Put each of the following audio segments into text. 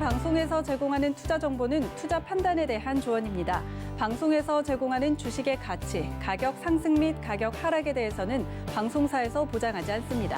방송에서 제공하는 투자 정보는 투자 판단에 대한 조언입니다. 방송에서 제공하는 주식의 가치, 가격 상승 및 가격 하락에 대해서는 방송사에서 보장하지 않습니다.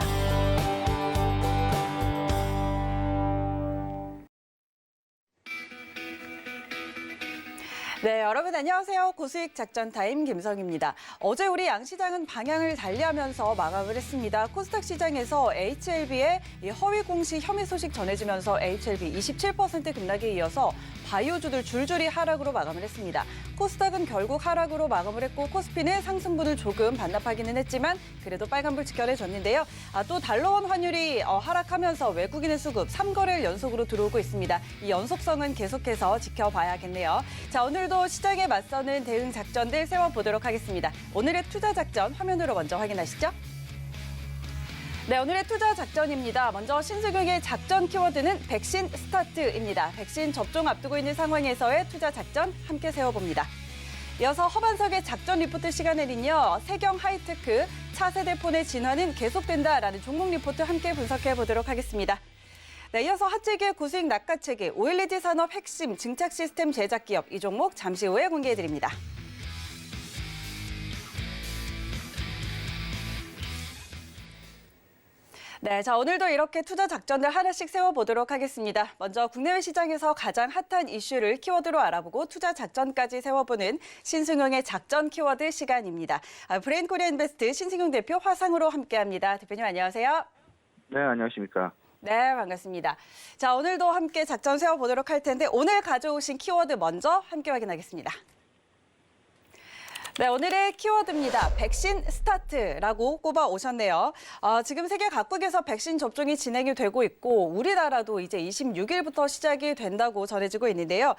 네, 여러분 안녕하세요. 고수익 작전 타임 김성희입니다. 어제 우리 양시장은 방향을 달리하면서 마감을 했습니다. 코스닥 시장에서 HLB의 허위 공시 혐의 소식 전해지면서 HLB 27% 급락에 이어서 바이오주들 줄줄이 하락으로 마감을 했습니다. 코스닥은 결국 하락으로 마감을 했고 코스피는 상승분을 조금 반납하기는 했지만 그래도 빨간불 직결해줬는데요. 또 달러원 환율이 하락하면서 외국인의 수급 3거래일 연속으로 들어오고 있습니다. 이 연속성은 계속해서 지켜봐야겠네요. 자, 오늘도 시장에 맞서는 대응 작전들 세워보도록 하겠습니다. 오늘의 투자 작전 화면으로 먼저 확인하시죠. 네, 오늘의 투자 작전입니다. 먼저 신승용의 작전 키워드는 백신 스타트입니다. 백신 접종 앞두고 있는 상황에서의 투자 작전 함께 세워봅니다. 이어서 허반석의 작전 리포트 시간에는요. 세경 하이테크, 차세대 폰의 진화는 계속된다라는 종목 리포트 함께 분석해 보도록 하겠습니다. 네, 이어서 핫재기의 고수익 낚아채기, OLED 산업 핵심 증착 시스템 제작 기업 이 종목 잠시 후에 공개해 드립니다. 네, 자 오늘도 이렇게 투자 작전들 하나씩 세워보도록 하겠습니다. 먼저 국내외 시장에서 가장 핫한 이슈를 키워드로 알아보고 투자 작전까지 세워보는 신승용의 작전 키워드 시간입니다. 브레인 코리아 인베스트 신승용 대표 화상으로 함께합니다. 대표님 안녕하세요. 네, 안녕하십니까. 네, 반갑습니다. 자, 오늘도 함께 작전 세워보도록 할 텐데 오늘 가져오신 키워드 먼저 함께 확인하겠습니다. 네, 오늘의 키워드입니다. 백신 스타트라고 꼽아 오셨네요. 지금 세계 각국에서 백신 접종이 진행이 되고 있고 우리나라도 이제 26일부터 시작이 된다고 전해지고 있는데요.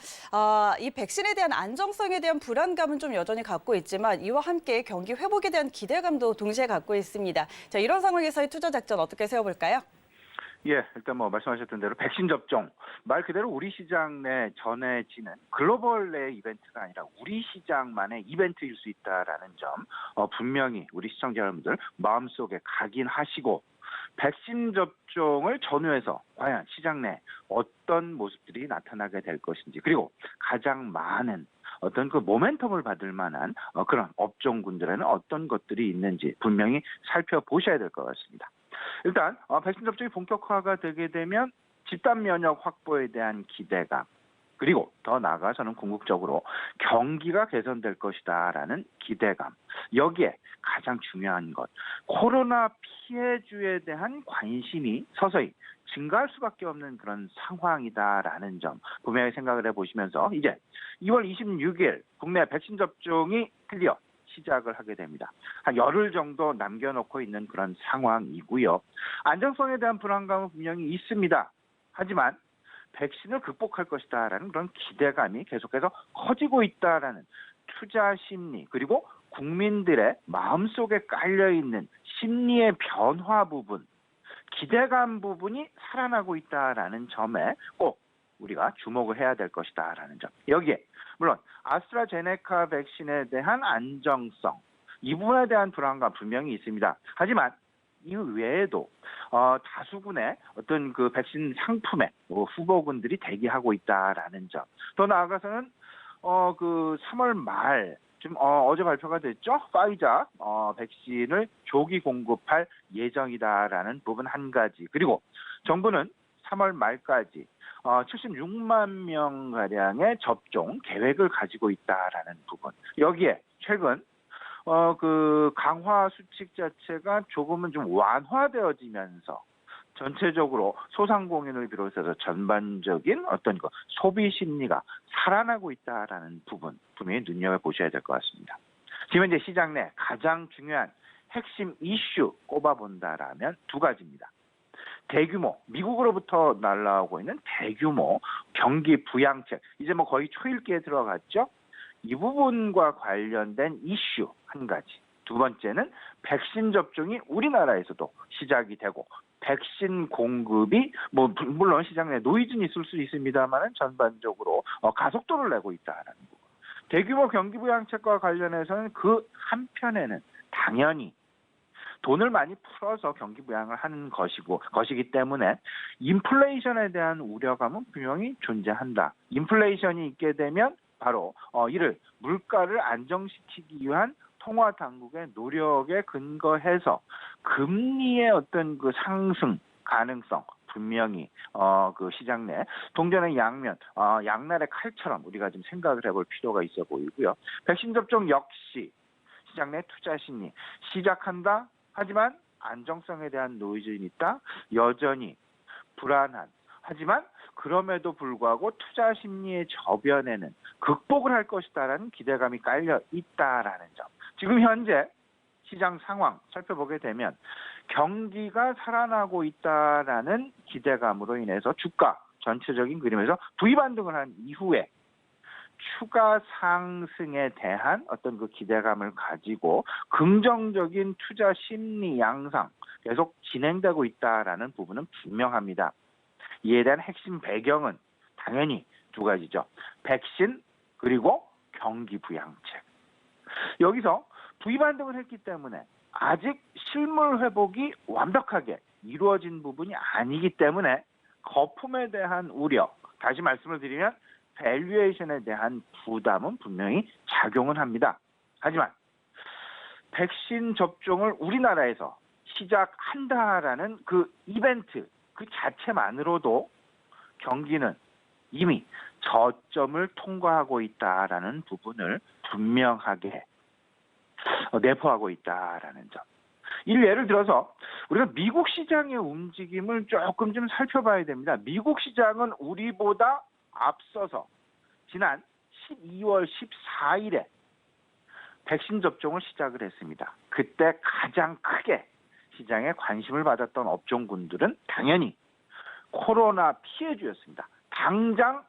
이 백신에 대한 안정성에 대한 불안감은 좀 여전히 갖고 있지만 이와 함께 경기 회복에 대한 기대감도 동시에 갖고 있습니다. 자, 이런 상황에서의 투자 작전 어떻게 세워볼까요? 예, 일단 말씀하셨던 대로 백신 접종, 말 그대로 우리 시장 내 전해지는 글로벌 내 이벤트가 아니라 우리 시장만의 이벤트일 수 있다라는 점 분명히 우리 시청자 여러분들 마음속에 각인하시고 백신 접종을 전후해서 과연 시장 내 어떤 모습들이 나타나게 될 것인지 그리고 가장 많은 어떤 그 모멘텀을 받을 만한 그런 업종군들에는 어떤 것들이 있는지 분명히 살펴보셔야 될 것 같습니다. 일단 백신 접종이 본격화가 되게 되면 집단 면역 확보에 대한 기대감 그리고 더 나아가서는 궁극적으로 경기가 개선될 것이다라는 기대감 여기에 가장 중요한 것 코로나 피해주에 대한 관심이 서서히 증가할 수밖에 없는 그런 상황이다라는 점 분명히 생각을 해보시면서 이제 2월 26일 국내 백신 접종이 드디어 시작을 하게 됩니다. 한 열흘 정도 남겨놓고 있는 그런 상황이고요. 안정성에 대한 불안감은 분명히 있습니다. 하지만 백신을 극복할 것이다라는 그런 기대감이 계속해서 커지고 있다라는 투자 심리 그리고 국민들의 마음속에 깔려있는 심리의 변화 부분, 기대감 부분이 살아나고 있다라는 점에 꼭 우리가 주목을 해야 될 것이다라는 점. 여기에 물론 아스트라제네카 백신에 대한 안정성 이 부분에 대한 불안감 분명히 있습니다. 하지만 이 외에도 다수군의 어떤 그 백신 상품의 후보군들이 대기하고 있다라는 점. 더 나아가서는 그 3월 말 지금 어제 발표가 됐죠. 파이자 백신을 조기 공급할 예정이다라는 부분 한 가지. 그리고 정부는 3월 말까지 76만 명가량의 접종 계획을 가지고 있다라는 부분. 여기에 최근 그 강화 수칙 자체가 조금은 좀 완화되어지면서 전체적으로 소상공인을 비롯해서 전반적인 어떤 그 소비 심리가 살아나고 있다라는 부분 분명히 눈여겨보셔야 될 것 같습니다. 지금 현재 시장 내 가장 중요한 핵심 이슈 꼽아본다라면 두 가지입니다. 대규모 미국으로부터 날라오고 있는 대규모 경기 부양책 이제 거의 초읽기에 들어갔죠. 이 부분과 관련된 이슈 한 가지. 두 번째는 백신 접종이 우리나라에서도 시작이 되고 백신 공급이 물론 시장 내 노이즈는 있을 수 있습니다만 전반적으로 가속도를 내고 있다는 부분. 대규모 경기 부양책과 관련해서는 그 한편에는 당연히 돈을 많이 풀어서 경기 부양을 하는 것이기 때문에 인플레이션에 대한 우려감은 분명히 존재한다. 인플레이션이 있게 되면 바로 이를 물가를 안정시키기 위한 통화 당국의 노력에 근거해서 금리의 어떤 그 상승 가능성 분명히 그 시장 내 동전의 양면 양날의 칼처럼 우리가 좀 생각을 해볼 필요가 있어 보이고요. 백신 접종 역시 시장 내 투자 심리 시작한다. 하지만 안정성에 대한 노이즈는 있다. 여전히 불안한. 하지만 그럼에도 불구하고 투자 심리의 저변에는 극복을 할 것이다라는 기대감이 깔려 있다라는 점. 지금 현재 시장 상황 살펴보게 되면 경기가 살아나고 있다라는 기대감으로 인해서 주가 전체적인 그림에서 V반등을 한 이후에 추가 상승에 대한 어떤 그 기대감을 가지고 긍정적인 투자 심리 양상 계속 진행되고 있다라는 부분은 분명합니다. 이에 대한 핵심 배경은 당연히 두 가지죠. 백신 그리고 경기 부양책. 여기서 V반등을 했기 때문에 아직 실물 회복이 완벽하게 이루어진 부분이 아니기 때문에 거품에 대한 우려, 다시 말씀을 드리면 밸류에이션에 대한 부담은 분명히 작용은 합니다. 하지만 백신 접종을 우리나라에서 시작한다라는 그 이벤트 그 자체만으로도 경기는 이미 저점을 통과하고 있다라는 부분을 분명하게 내포하고 있다라는 점. 이를 예를 들어서 우리가 미국 시장의 움직임을 조금 좀 살펴봐야 됩니다. 미국 시장은 우리보다 앞서서 지난 12월 14일에 백신 접종을 시작을 했습니다. 그때 가장 크게 시장에 관심을 받았던 업종군들은 당연히 코로나 피해주였습니다. 당장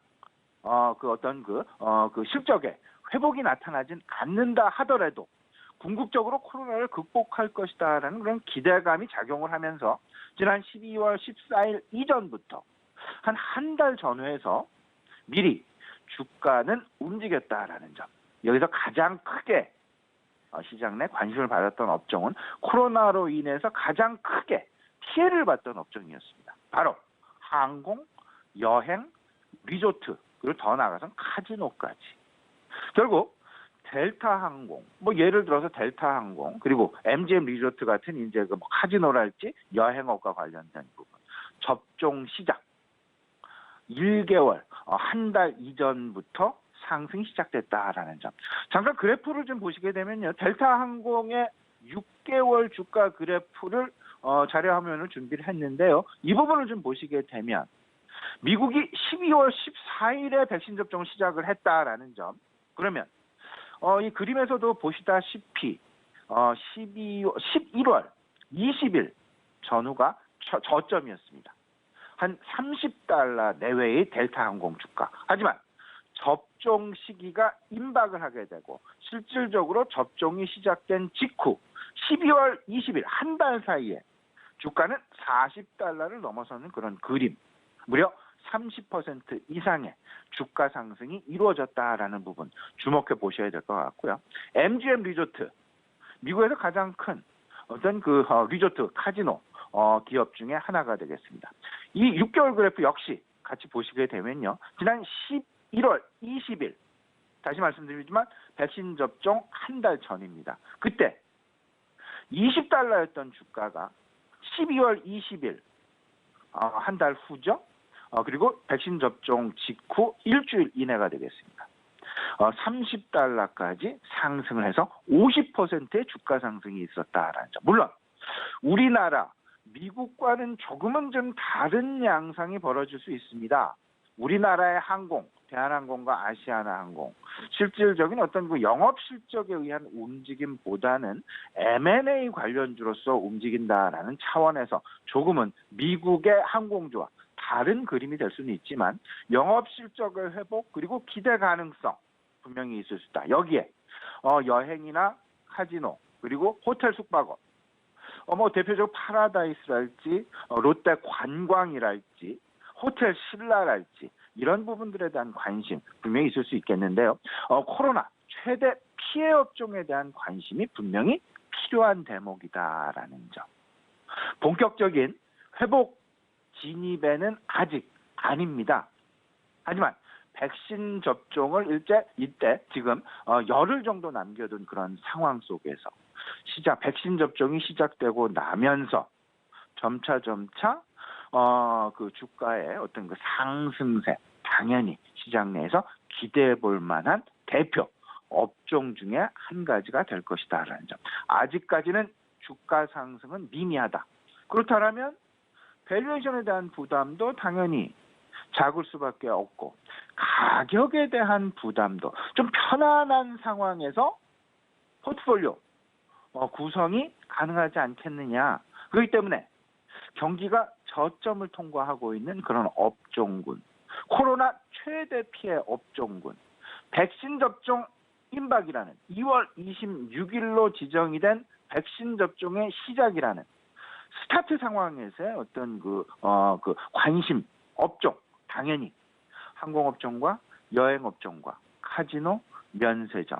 그 실적에 회복이 나타나진 않는다 하더라도 궁극적으로 코로나를 극복할 것이다라는 그런 기대감이 작용을 하면서 지난 12월 14일 이전부터 한 달 전후에서 미리 주가는 움직였다라는 점. 여기서 가장 크게 시장 내 관심을 받았던 업종은 코로나로 인해서 가장 크게 피해를 봤던 업종이었습니다. 바로 항공, 여행, 리조트, 그리고 더 나아가서는 카지노까지. 결국 델타항공, 예를 들어서 델타항공, 그리고 MGM 리조트 같은 이제 그 카지노랄지 여행업과 관련된 부분, 접종 시작 1개월, 한 달 이전부터 상승이 시작됐다라는 점. 잠깐 그래프를 좀 보시게 되면요, 델타항공의 6개월 주가 그래프를 자료 화면을 준비를 했는데요. 이 부분을 좀 보시게 되면 미국이 12월 14일에 백신 접종을 시작을 했다라는 점. 그러면 이 그림에서도 보시다시피 11월 20일 전후가 저점이었습니다. 한 $30 내외의 델타항공 주가. 하지만 접종 시기가 임박을 하게 되고 실질적으로 접종이 시작된 직후 12월 20일 한 달 사이에 주가는 $40를 넘어서는 그런 그림. 무려 30% 이상의 주가 상승이 이루어졌다라는 부분 주목해 보셔야 될 것 같고요. MGM 리조트, 미국에서 가장 큰 어떤 그 리조트 카지노 기업 중에 하나가 되겠습니다. 이 6개월 그래프 역시 같이 보시게 되면요, 지난 11월 20일 다시 말씀드리지만 백신 접종 한 달 전입니다. 그때 $20였던 주가가 12월 20일 한 달 후죠. 그리고 백신 접종 직후 일주일 이내가 되겠습니다. $30까지 상승을 해서 50%의 주가 상승이 있었다라는 점. 물론 우리나라, 미국과는 조금은 좀 다른 양상이 벌어질 수 있습니다. 우리나라의 항공, 대한항공과 아시아나항공, 실질적인 어떤 그 영업 실적에 의한 움직임보다는 M&A 관련주로서 움직인다라는 차원에서 조금은 미국의 항공주와 다른 그림이 될 수는 있지만 영업 실적의 회복 그리고 기대 가능성 분명히 있을 수 있다. 여기에 여행이나 카지노 그리고 호텔 숙박업, 대표적으로 파라다이스랄지 롯데 관광이랄지 호텔 신라랄지 이런 부분들에 대한 관심 분명히 있을 수 있겠는데요. 코로나 최대 피해 업종에 대한 관심이 분명히 필요한 대목이다라는 점. 본격적인 회복 진입에는 아직 아닙니다. 하지만 백신 접종을 이때 지금 열흘 정도 남겨둔 그런 상황 속에서 백신 접종이 시작되고 나면서 점차 그 주가의 어떤 그 상승세 당연히 시장 내에서 기대해 볼 만한 대표 업종 중에 한 가지가 될 것이다라는 점. 아직까지는 주가 상승은 미미하다. 그렇다면 밸류에이션에 대한 부담도 당연히 작을 수밖에 없고 가격에 대한 부담도 좀 편안한 상황에서 포트폴리오 구성이 가능하지 않겠느냐. 그렇기 때문에 경기가 저점을 통과하고 있는 그런 업종군, 코로나 최대 피해 업종군, 백신 접종 임박이라는 2월 26일로 지정이 된 백신 접종의 시작이라는 스타트 상황에서의 어떤 그 관심 업종, 당연히 항공업종과 여행업종과 카지노, 면세점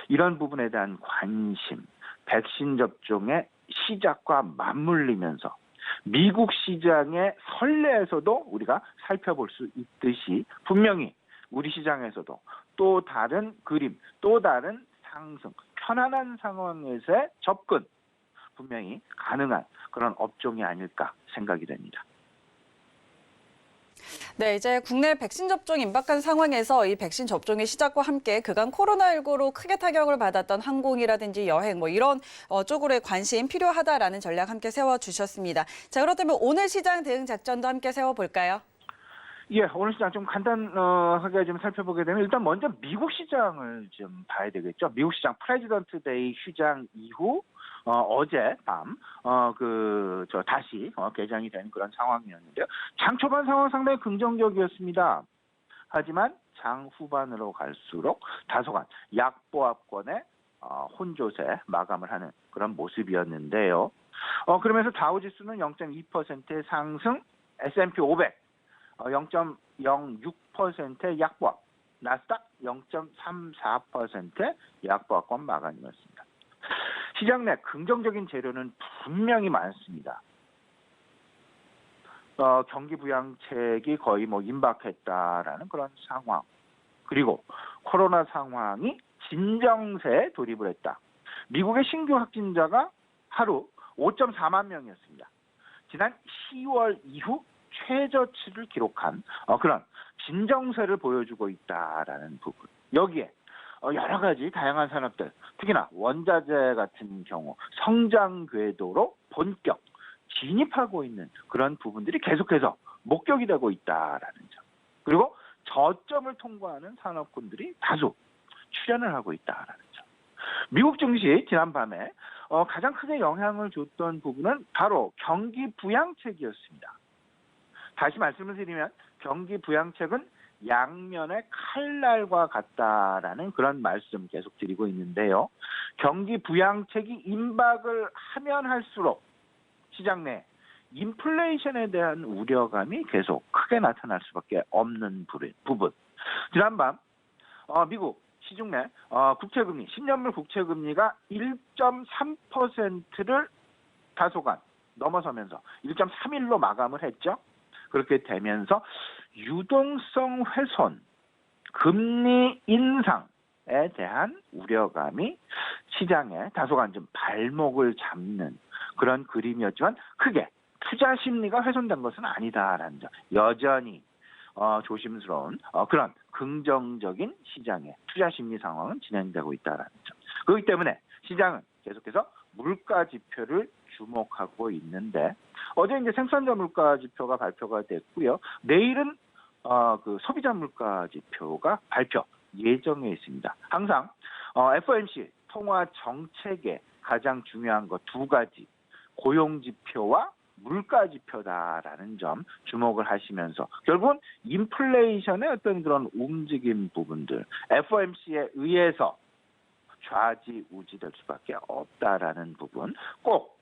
이런 부분에 대한 관심, 백신 접종의 시작과 맞물리면서 미국 시장의 선례에서도 우리가 살펴볼 수 있듯이 분명히 우리 시장에서도 또 다른 그림, 또 다른 상승, 편안한 상황에서의 접근 분명히 가능한 그런 업종이 아닐까 생각이 됩니다. 네, 이제 국내 백신 접종 임박한 상황에서 이 백신 접종의 시작과 함께 그간 코로나19로 크게 타격을 받았던 항공이라든지 여행 이런 쪽으로의 관심 필요하다라는 전략 함께 세워주셨습니다. 자, 그렇다면 오늘 시장 대응 작전도 함께 세워볼까요? 예, 오늘 시장 좀 간단하게 좀 살펴보게 되면 일단 먼저 미국 시장을 좀 봐야 되겠죠. 미국 시장 프레지던트 데이 휴장 이후 어젯밤 다시 개장이 된 그런 상황이었는데요. 장 초반 상황 상당히 긍정적이었습니다. 하지만 장 후반으로 갈수록 다소간 약보합권의 혼조세 마감을 하는 그런 모습이었는데요. 그러면서 다우지수는 0.2%의 상승, S&P 500 0.06%의 약보합, 나스닥 0.34%의 약보합권 마감이었습니다. 시장 내 긍정적인 재료는 분명히 많습니다. 경기 부양책이 거의 임박했다라는 그런 상황. 그리고 코로나 상황이 진정세에 돌입을 했다. 미국의 신규 확진자가 하루 5.4만 명이었습니다. 지난 10월 이후 최저치를 기록한 그런 진정세를 보여주고 있다라는 부분. 여기에 여러 가지 다양한 산업들, 특히나 원자재 같은 경우 성장 궤도로 본격 진입하고 있는 그런 부분들이 계속해서 목격이 되고 있다라는 점. 그리고 저점을 통과하는 산업군들이 다수 출현을 하고 있다라는 점. 미국 증시 지난밤에 가장 크게 영향을 줬던 부분은 바로 경기 부양책이었습니다. 다시 말씀을 드리면 경기 부양책은 양면의 칼날과 같다라는 그런 말씀 계속 드리고 있는데요. 경기 부양책이 임박을 하면 할수록 시장 내 인플레이션에 대한 우려감이 계속 크게 나타날 수밖에 없는 부분. 지난밤 미국 시중 내 국채금리, 10년물 국채금리가 1.3%를 다소간 넘어서면서 1.31로 마감을 했죠. 그렇게 되면서 유동성 훼손, 금리 인상에 대한 우려감이 시장에 다소간 좀 발목을 잡는 그런 그림이었지만 크게 투자 심리가 훼손된 것은 아니다라는 점. 여전히 조심스러운 그런 긍정적인 시장의 투자 심리 상황은 진행되고 있다라는 점. 그렇기 때문에 시장은 계속해서 물가 지표를 주목하고 있는데 어제 이제 생산자 물가 지표가 발표가 됐고요. 내일은 소비자 물가 지표가 발표 예정에 있습니다. 항상 FOMC 통화 정책의 가장 중요한 것 두 가지, 고용 지표와 물가 지표다라는 점 주목을 하시면서 결국은 인플레이션의 어떤 그런 움직임 부분들 FOMC에 의해서 좌지우지될 수밖에 없다라는 부분 꼭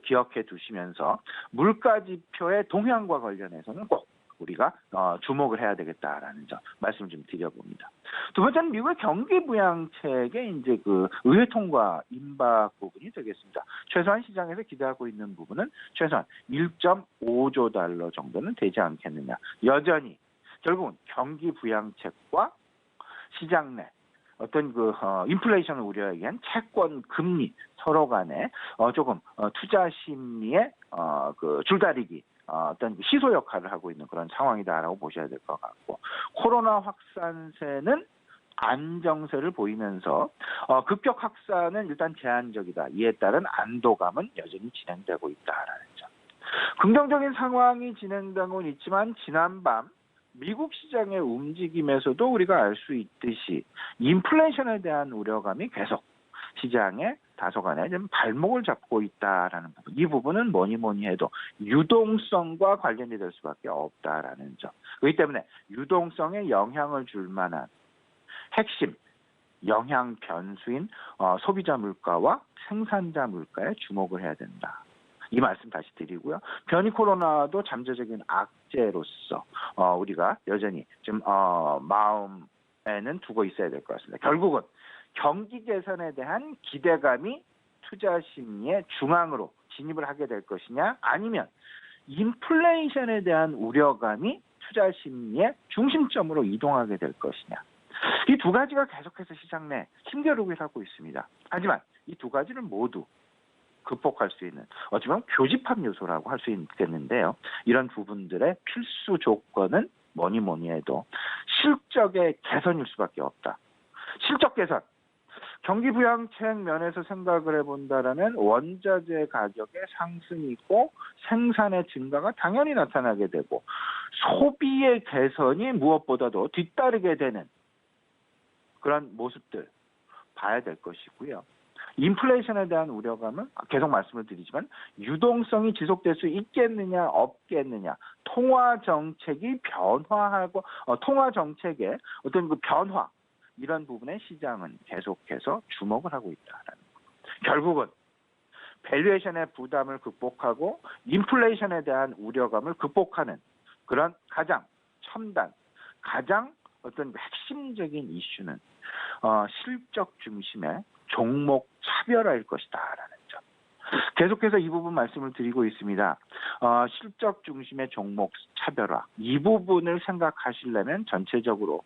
기억해 두시면서 물가 지표의 동향과 관련해서는 꼭 우리가 주목을 해야 되겠다라는 점 말씀을 좀 드려봅니다. 두 번째는 미국의 경기 부양책의 이제 그 의회 통과 임박 부분이 되겠습니다. 최소한 시장에서 기대하고 있는 부분은 최소한 1.5조 달러 정도는 되지 않겠느냐. 여전히 결국은 경기 부양책과 시장 내 어떤 그 인플레이션을 우려하기 위한 채권 금리 서로 간에 조금 투자 심리에 그 줄다리기 어떤 시소 역할을 하고 있는 그런 상황이다라고 보셔야 될 것 같고, 코로나 확산세는 안정세를 보이면서 급격 확산은 일단 제한적이다. 이에 따른 안도감은 여전히 진행되고 있다라는 점. 긍정적인 상황이 진행되고 있지만 지난밤 미국 시장의 움직임에서도 우리가 알 수 있듯이 인플레이션에 대한 우려감이 계속 시장에 다소간에 좀 발목을 잡고 있다라는 부분. 이 부분은 뭐니 해도 유동성과 관련이 될 수밖에 없다라는 점. 그렇기 때문에 유동성에 영향을 줄 만한 핵심 영향 변수인 소비자 물가와 생산자 물가에 주목을 해야 된다. 이 말씀 다시 드리고요. 변이 코로나도 잠재적인 악재로서 우리가 여전히 좀 마음에는 두고 있어야 될 것 같습니다. 결국은 경기 개선에 대한 기대감이 투자 심리의 중앙으로 진입을 하게 될 것이냐, 아니면 인플레이션에 대한 우려감이 투자 심리의 중심점으로 이동하게 될 것이냐. 이 두 가지가 계속해서 시장 내 힘겨루기를 하고 있습니다. 하지만 이 두 가지를 모두 극복할 수 있는 어쩌면 교집합 요소라고 할 수 있겠는데요. 이런 부분들의 필수 조건은 뭐니 해도 실적의 개선일 수밖에 없다. 실적 개선. 경기 부양책 면에서 생각을 해본다라면 원자재 가격의 상승이 있고 생산의 증가가 당연히 나타나게 되고 소비의 개선이 무엇보다도 뒤따르게 되는 그런 모습들 봐야 될 것이고요. 인플레이션에 대한 우려감은 계속 말씀을 드리지만 유동성이 지속될 수 있겠느냐 없겠느냐, 통화 정책이 변화하고 통화 정책의 어떤 그 변화, 이런 부분에 시장은 계속해서 주목을 하고 있다라는 것. 결국은 밸류에이션의 부담을 극복하고 인플레이션에 대한 우려감을 극복하는 그런 가장 첨단, 가장 어떤 핵심적인 이슈는 실적 중심의 종목 차별화일 것이다라는 점. 계속해서 이 부분 말씀을 드리고 있습니다. 실적 중심의 종목 차별화, 이 부분을 생각하시려면 전체적으로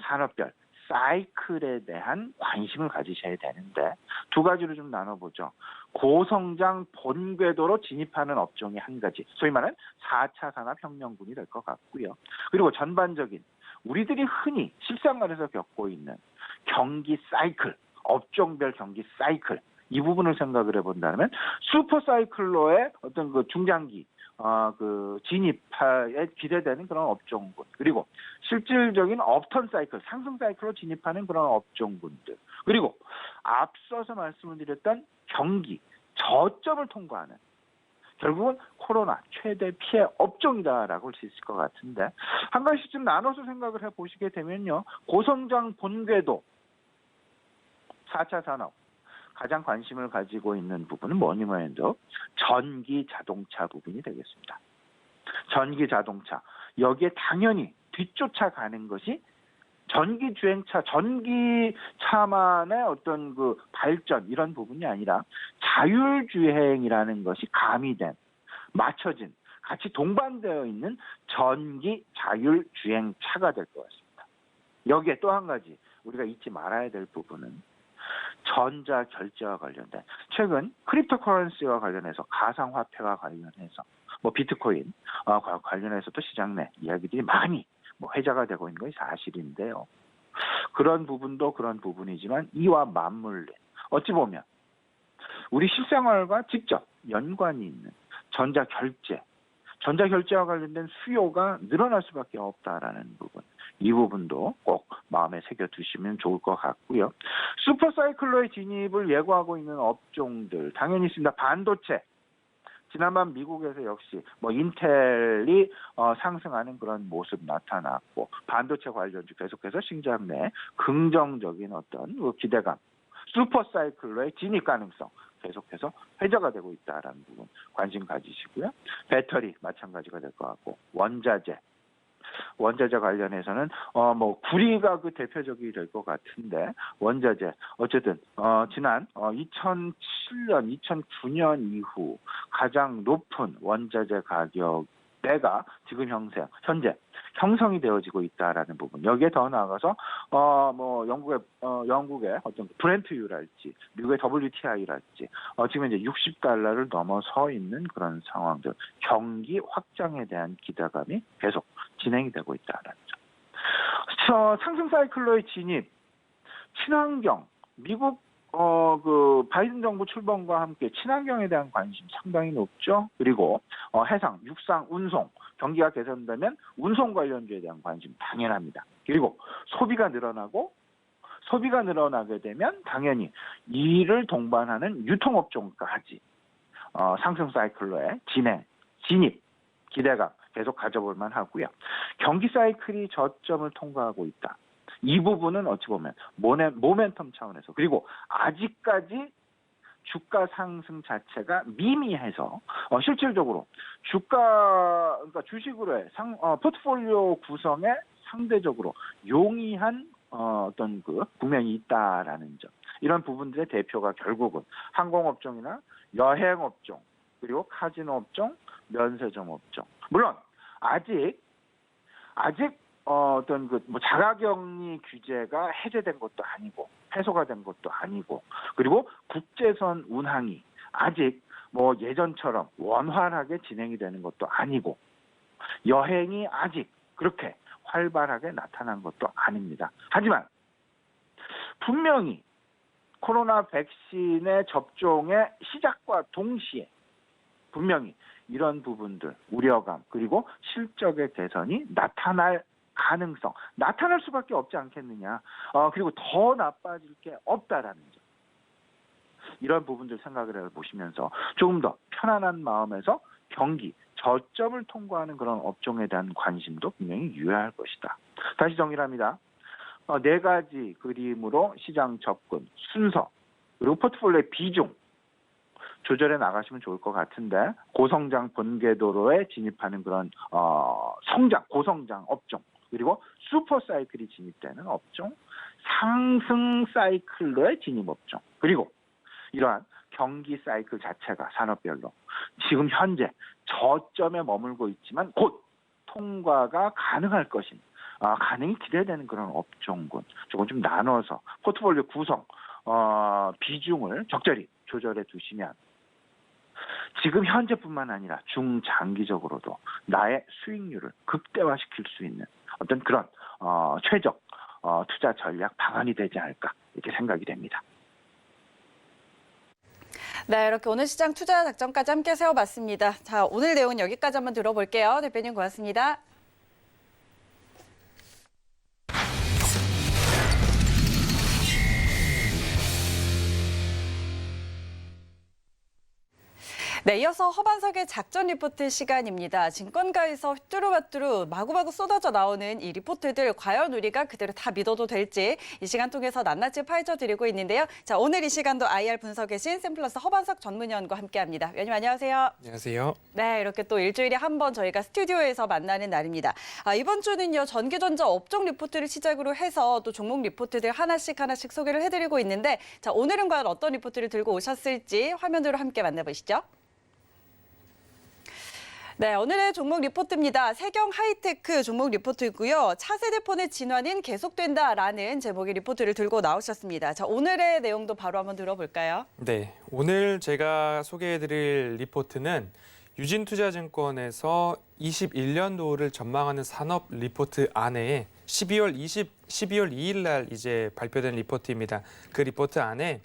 산업별 사이클에 대한 관심을 가지셔야 되는데, 두 가지로 좀 나눠보죠. 고성장 본궤도로 진입하는 업종이 한 가지, 소위 말하는 4차 산업혁명군이 될 것 같고요. 그리고 전반적인 우리들이 흔히 실생활에서 겪고 있는 경기 사이클, 업종별 경기 사이클, 이 부분을 생각을 해본다면 슈퍼 사이클로의 어떤 그 중장기 그 진입에 기대되는 그런 업종군, 그리고 실질적인 업턴 사이클, 상승 사이클로 진입하는 그런 업종군들, 그리고 앞서서 말씀을 드렸던 경기 저점을 통과하는, 결국은 코로나 최대 피해 업종이다라고 할 수 있을 것 같은데, 한 가지씩 좀 나눠서 생각을 해보시게 되면요. 고성장 본궤도 4차 산업, 가장 관심을 가지고 있는 부분은 뭐니 해도 전기 자동차 부분이 되겠습니다. 전기 자동차, 여기에 당연히 뒤쫓아가는 것이 전기 주행차, 전기차만의 어떤 그 발전, 이런 부분이 아니라 자율주행이라는 것이 가미된, 맞춰진, 같이 동반되어 있는 전기 자율주행차가 될 것 같습니다. 여기에 또 한 가지 우리가 잊지 말아야 될 부분은 전자결제와 관련된, 최근 크립토커런시와 관련해서, 가상화폐와 관련해서 비트코인 관련해서도 시장 내 이야기들이 많이 회자가 되고 있는 것이 사실인데요. 그런 부분도 그런 부분이지만 이와 맞물린, 어찌 보면 우리 실생활과 직접 연관이 있는 전자결제와 관련된 수요가 늘어날 수밖에 없다라는 부분, 이 부분도 꼭 마음에 새겨두시면 좋을 것 같고요. 슈퍼사이클로의 진입을 예고하고 있는 업종들 당연히 있습니다. 반도체, 지난번 미국에서 역시 인텔이 상승하는 그런 모습 나타났고, 반도체 관련주 계속해서 시장 내 긍정적인 어떤 기대감, 슈퍼사이클로의 진입 가능성 계속해서 회자가 되고 있다라는 부분 관심 가지시고요. 배터리 마찬가지가 될 것 같고, 원자재, 원자재 관련해서는 뭐 구리가 그 대표적이 될 것 같은데 원자재 어쨌든 지난 2007년, 2009년 이후 가장 높은 원자재 가격대가 지금 현재 형성이 되어지고 있다라는 부분. 여기에 더 나아가서 뭐 영국의 어떤 브렌트유랄지 미국의 WTI랄지 지금 이제 $60를 넘어서 있는 그런 상황들. 경기 확장에 대한 기대감이 계속 진행이 되고 있다라는 점. 상승 사이클로의 진입, 친환경, 미국 그 바이든 정부 출범과 함께 친환경에 대한 관심 상당히 높죠. 그리고 해상, 육상, 운송, 경기가 개선되면 운송 관련주에 대한 관심 당연합니다. 그리고 소비가 늘어나게 되면 당연히 이를 동반하는 유통업종까지 상승 사이클로의 진입, 기대감 계속 가져볼 만하고요. 경기 사이클이 저점을 통과하고 있다. 이 부분은 어찌 보면 모멘텀 차원에서 그리고 아직까지 주가 상승 자체가 미미해서 실질적으로 그러니까 주식으로의 포트폴리오 구성에 상대적으로 용이한 어떤 그 국면이 있다라는 점. 이런 부분들의 대표가 결국은 항공업종이나 여행업종 그리고 카지노 업종, 면세점 업종. 물론 아직 어떤 그 뭐 자가격리 규제가 해제된 것도 아니고 해소가 된 것도 아니고 그리고 국제선 운항이 아직 뭐 예전처럼 원활하게 진행이 되는 것도 아니고 여행이 아직 그렇게 활발하게 나타난 것도 아닙니다. 하지만 분명히 코로나 백신의 접종의 시작과 동시에 분명히 이런 부분들 우려감 그리고 실적의 개선이 나타날 수밖에 없지 않겠느냐. 그리고 더 나빠질 게 없다라는 점. 이런 부분들 생각을 해보시면서 조금 더 편안한 마음에서 경기 저점을 통과하는 그런 업종에 대한 관심도 분명히 유효할 것이다. 다시 정리를 합니다. 4가지 그림으로 시장 접근, 순서, 그리고 포트폴리오의 비중 조절해 나가시면 좋을 것 같은데 고성장 본궤도로에 진입하는 그런 고성장 업종 그리고 슈퍼 사이클이 진입되는 업종, 상승 사이클로의 진입 업종 그리고 이러한 경기 사이클 자체가 산업별로 지금 현재 저점에 머물고 있지만 곧 통과가 가능할 것인 가능이 기대되는 그런 업종군 조금 좀 나눠서 포트폴리오 구성 비중을 적절히 조절해 두시면 지금 현재뿐만 아니라 중장기적으로도 나의 수익률을 극대화시킬 수 있는 어떤 그런 최적 투자 전략 방안이 되지 않을까 이렇게 생각이 됩니다. 네, 이렇게 오늘 시장 투자 작전까지 함께 세워봤습니다. 자, 오늘 내용은 여기까지 한번 들어볼게요. 대표님 고맙습니다. 네, 이어서 허반석의 작전 리포트 시간입니다. 증권가에서 휘뚜루마뚜루 마구마구 쏟아져 나오는 이 리포트들 과연 우리가 그대로 다 믿어도 될지 이 시간 통해서 낱낱이 파헤쳐 드리고 있는데요. 자, 오늘 이 시간도 IR 분석의 신 샘플러스 허반석 전문위원과 함께합니다. 위원님 안녕하세요. 안녕하세요. 네, 이렇게 또 일주일에 한 번 저희가 스튜디오에서 만나는 날입니다. 이번 주는요, 전기전자 업종 리포트를 시작으로 해서 또 종목 리포트들 하나씩 소개를 해드리고 있는데 자, 오늘은 과연 어떤 리포트를 들고 오셨을지 화면으로 함께 만나보시죠. 네, 오늘의 종목 리포트입니다. 세경 하이테크 종목 리포트이고요. 차세대 폰의 진화는 계속된다라는 제목의 리포트를 들고 나오셨습니다. 자, 오늘의 내용도 바로 한번 들어볼까요? 네, 오늘 제가 소개해드릴 리포트는 유진투자증권에서 21년도를 전망하는 산업 리포트 안에 12월 2일 날 이제 발표된 리포트입니다. 그 리포트 안에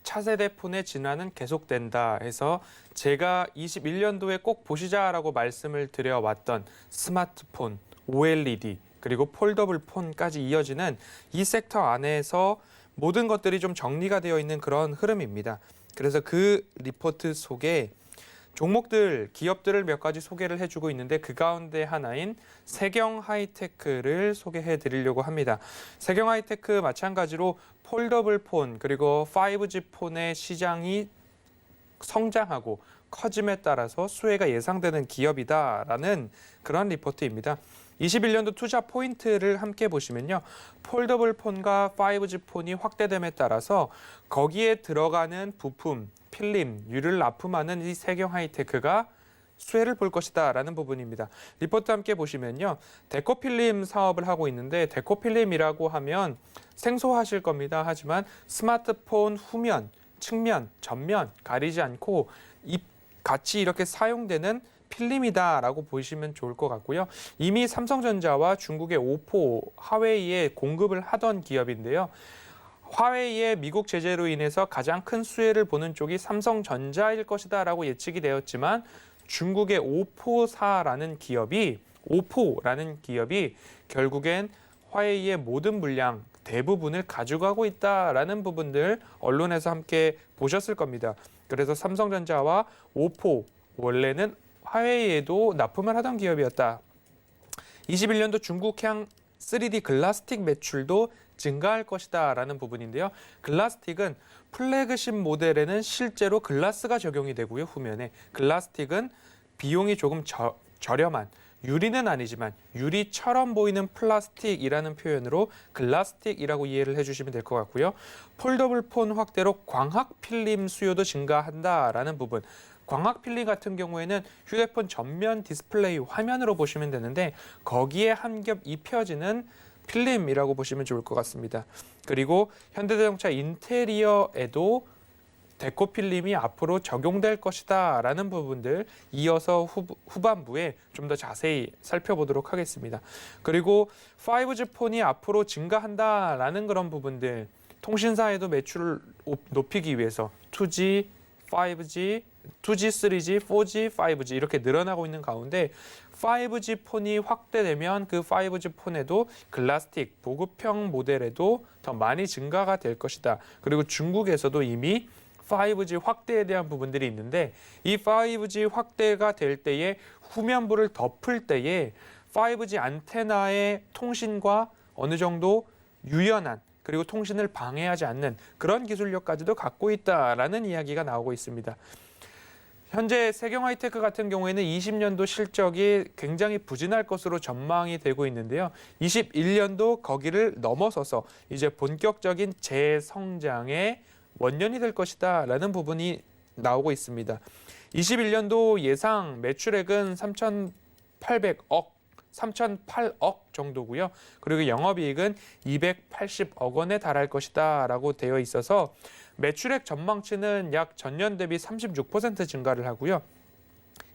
차세대 폰의 진화는 계속된다 해서 제가 21년도에 꼭 보시자라고 말씀을 드려왔던 스마트폰, OLED, 그리고 폴더블 폰까지 이어지는 이 섹터 안에서 모든 것들이 좀 정리가 되어 있는 그런 흐름입니다. 그래서 그 리포트 속에 종목들, 기업들을 몇 가지 소개를 해주고 있는데 그 가운데 하나인 세경 하이테크를 소개해 드리려고 합니다. 세경 하이테크 마찬가지로 폴더블 폰 그리고 5G 폰의 시장이 성장하고 커짐에 따라서 수혜가 예상되는 기업이다라는 그런 리포트입니다. 21년도 투자 포인트를 함께 보시면요. 폴더블 폰과 5G 폰이 확대됨에 따라서 거기에 들어가는 부품, 필름, 유를 납품하는 이 세경 하이테크가 수혜를 볼 것이다라는 부분입니다. 리포트 함께 보시면요. 데코필름 사업을 하고 있는데 데코필름이라고 하면 생소하실 겁니다. 하지만 스마트폰 후면, 측면, 전면 가리지 않고 같이 이렇게 사용되는 필름이다라고 보시면 좋을 것 같고요. 이미 삼성전자와 중국의 오포, 화웨이에 공급을 하던 기업인데요. 화웨이의 미국 제재로 인해서 가장 큰 수혜를 보는 쪽이 삼성전자일 것이다라고 예측이 되었지만 중국의 오포라는 기업이 결국엔 화웨이의 모든 물량 대부분을 가져가고 있다라는 부분들 언론에서 함께 보셨을 겁니다. 그래서 삼성전자와 오포 원래는 화웨이에도 납품을 하던 기업이었다. 21년도 중국향 3D 글라스틱 매출도 증가할 것이다라는 부분인데요. 글라스틱은 플래그십 모델에는 실제로 글라스가 적용이 되고요. 후면에 글라스틱은 비용이 조금 저렴한 유리는 아니지만 유리처럼 보이는 플라스틱이라는 표현으로 글라스틱이라고 이해를 해주시면 될 것 같고요. 폴더블 폰 확대로 광학 필름 수요도 증가한다라는 부분. 광학 필름 같은 경우에는 휴대폰 전면 디스플레이 화면으로 보시면 되는데 거기에 한 겹 입혀지는 필름이라고 보시면 좋을 것 같습니다. 그리고 현대자동차 인테리어에도 데코 필름이 앞으로 적용될 것이다 라는 부분들 이어서 후반부에 좀 더 자세히 살펴보도록 하겠습니다. 그리고 5G 폰이 앞으로 증가한다라는 그런 부분들 통신사에도 매출을 높이기 위해서 2G, 5G, 2G, 3G, 4G, 5G 이렇게 늘어나고 있는 가운데 5G 폰이 확대되면 그 5G 폰에도 글라스틱 보급형 모델에도 더 많이 증가가 될 것이다. 그리고 중국에서도 이미 5G 확대에 대한 부분들이 있는데 이 5G 확대가 될 때에 후면부를 덮을 때에 5G 안테나의 통신과 어느 정도 유연한 그리고 통신을 방해하지 않는 그런 기술력까지도 갖고 있다라는 이야기가 나오고 있습니다. 현재 세경하이테크 같은 경우에는 20년도 실적이 굉장히 부진할 것으로 전망이 되고 있는데요. 21년도 거기를 넘어서서 이제 본격적인 재성장의 원년이 될 것이다 라는 부분이 나오고 있습니다. 21년도 예상 매출액은 3,008억 정도고요. 그리고 영업이익은 280억 원에 달할 것이다 라고 되어 있어서 매출액 전망치는 약 전년 대비 36% 증가를 하고요.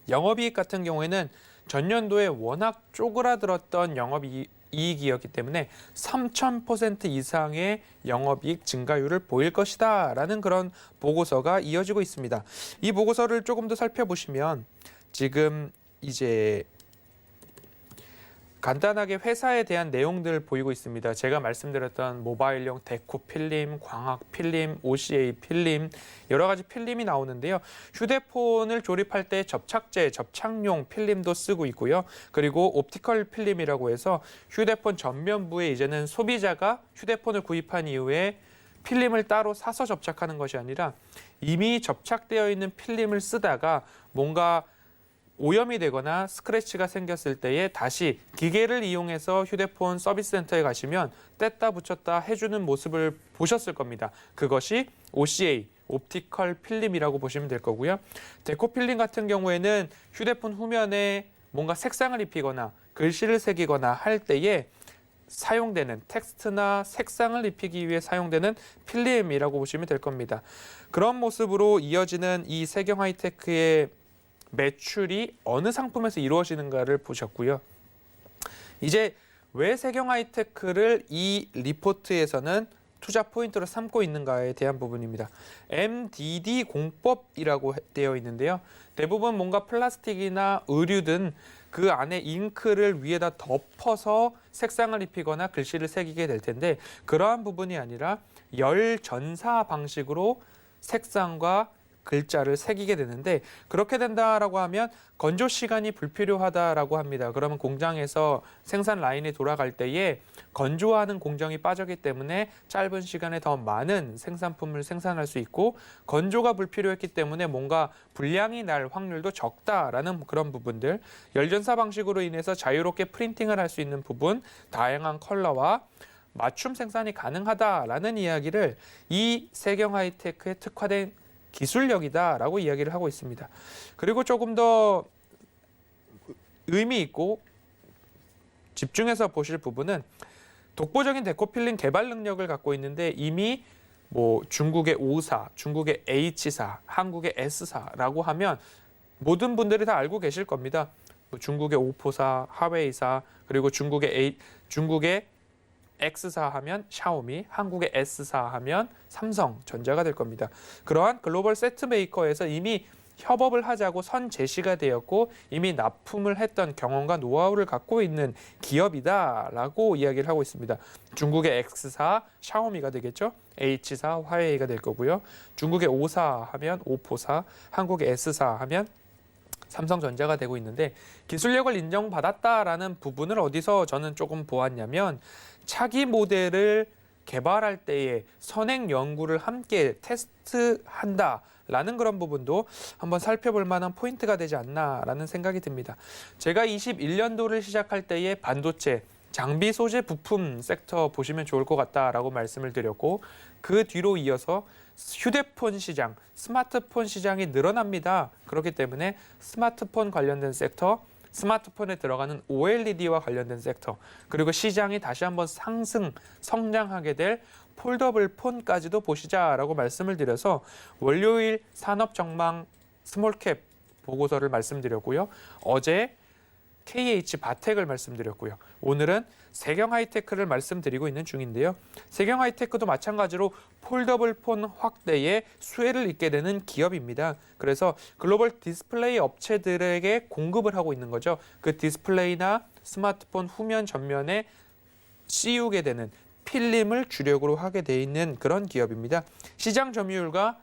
영업이익 같은 경우에는 전년도에 워낙 쪼그라들었던 영업이익이었기 때문에 3,000% 이상의 영업이익 증가율을 보일 것이다 라는 그런 보고서가 이어지고 있습니다. 이 보고서를 조금 더 살펴보시면 지금 이제 간단하게 회사에 대한 내용들 보이고 있습니다. 제가 말씀드렸던 모바일용 데코 필름, 광학 필름, OCA 필름 여러 가지 필름이 나오는데요. 휴대폰을 조립할 때 접착제, 접착용 필름도 쓰고 있고요. 그리고 옵티컬 필름이라고 해서 휴대폰 전면부에 이제는 소비자가 휴대폰을 구입한 이후에 필름을 따로 사서 접착하는 것이 아니라 이미 접착되어 있는 필름을 쓰다가 뭔가 오염이 되거나 스크래치가 생겼을 때에 다시 기계를 이용해서 휴대폰 서비스 센터에 가시면 뗐다 붙였다 해주는 모습을 보셨을 겁니다. 그것이 OCA, 옵티컬 필름이라고 보시면 될 거고요. 데코 필름 같은 경우에는 휴대폰 후면에 뭔가 색상을 입히거나 글씨를 새기거나 할 때에 사용되는 텍스트나 색상을 입히기 위해 사용되는 필름이라고 보시면 될 겁니다. 그런 모습으로 이어지는 이 세경하이테크의 매출이 어느 상품에서 이루어지는가를 보셨고요. 이제 왜 세경하이테크를 이 리포트에서는 투자 포인트로 삼고 있는가에 대한 부분입니다. MDD 공법이라고 되어 있는데요. 대부분 뭔가 플라스틱이나 의류든 그 안에 잉크를 위에다 덮어서 색상을 입히거나 글씨를 새기게 될 텐데 그러한 부분이 아니라 열 전사 방식으로 색상과 글자를 새기게 되는데 그렇게 된다라고 하면 건조 시간이 불필요하다라고 합니다. 그러면 공장에서 생산 라인에 돌아갈 때에 건조하는 공정이 빠졌기 때문에 짧은 시간에 더 많은 생산품을 생산할 수 있고 건조가 불필요했기 때문에 뭔가 불량이 날 확률도 적다라는 그런 부분들, 열전사 방식으로 인해서 자유롭게 프린팅을 할 수 있는 부분, 다양한 컬러와 맞춤 생산이 가능하다라는 이야기를 이 세경 하이테크에 특화된 기술력이다라고 이야기를 하고 있습니다. 그리고 조금 더 의미 있고 집중해서 보실 부분은 독보적인 데코필링 개발 능력을 갖고 있는데 이미 뭐 중국의 O사, 중국의 H사, 한국의 S사라고 하면 모든 분들이 다 알고 계실 겁니다. 뭐 중국의 오포사, 하웨이사, 그리고 중국의 X사 하면 샤오미, 한국의 S사 하면 삼성전자가 될 겁니다. 그러한 글로벌 세트 메이커에서 이미 협업을 하자고 선 제시가 되었고 이미 납품을 했던 경험과 노하우를 갖고 있는 기업이다라고 이야기를 하고 있습니다. 중국의 X사, 샤오미가 되겠죠. H사, 화웨이가 될 거고요. 중국의 O사 하면 오포사, 한국의 S사 하면 삼성전자가 되고 있는데 기술력을 인정받았다라는 부분을 어디서 저는 조금 보았냐면 차기 모델을 개발할 때에 선행 연구를 함께 테스트한다라는 그런 부분도 한번 살펴볼 만한 포인트가 되지 않나라는 생각이 듭니다. 제가 21년도를 시작할 때에 반도체, 장비 소재 부품 섹터 보시면 좋을 것 같다라고 말씀을 드렸고 그 뒤로 이어서 휴대폰 시장, 스마트폰 시장이 늘어납니다. 그렇기 때문에 스마트폰 관련된 섹터, 스마트폰에 들어가는 OLED와 관련된 섹터, 그리고 시장이 다시 한번 성장하게 될 폴더블 폰까지도 보시자라고 말씀을 드려서 월요일 산업 전망 스몰캡 보고서를 말씀드렸고요. 어제 KH 바텍을 말씀드렸고요. 오늘은 세경 하이테크를 말씀드리고 있는 중인데요. 세경 하이테크도 마찬가지로 폴더블 폰 확대에 수혜를 잇게 되는 기업입니다. 그래서 글로벌 디스플레이 업체들에게 공급을 하고 있는 거죠. 그 디스플레이나 스마트폰 후면 전면에 씌우게 되는 필름을 주력으로 하게 돼 있는 그런 기업입니다. 시장 점유율과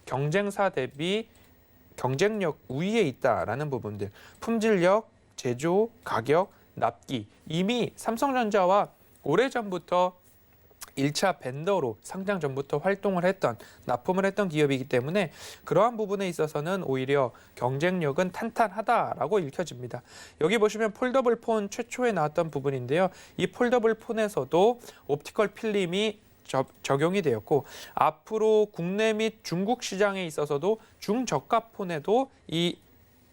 경쟁사 대비 경쟁력 우위에 있다라는 부분들, 품질력, 제조, 가격, 납기, 이미 삼성전자와 오래전부터 1차 벤더로 상장 전부터 활동을 했던, 납품을 했던 기업이기 때문에 그러한 부분에 있어서는 오히려 경쟁력은 탄탄하다라고 읽혀집니다. 여기 보시면 폴더블 폰 최초에 나왔던 부분인데요. 이 폴더블 폰에서도 옵티컬 필름이 적용이 되었고 앞으로 국내 및 중국 시장에 있어서도 중저가 폰에도 이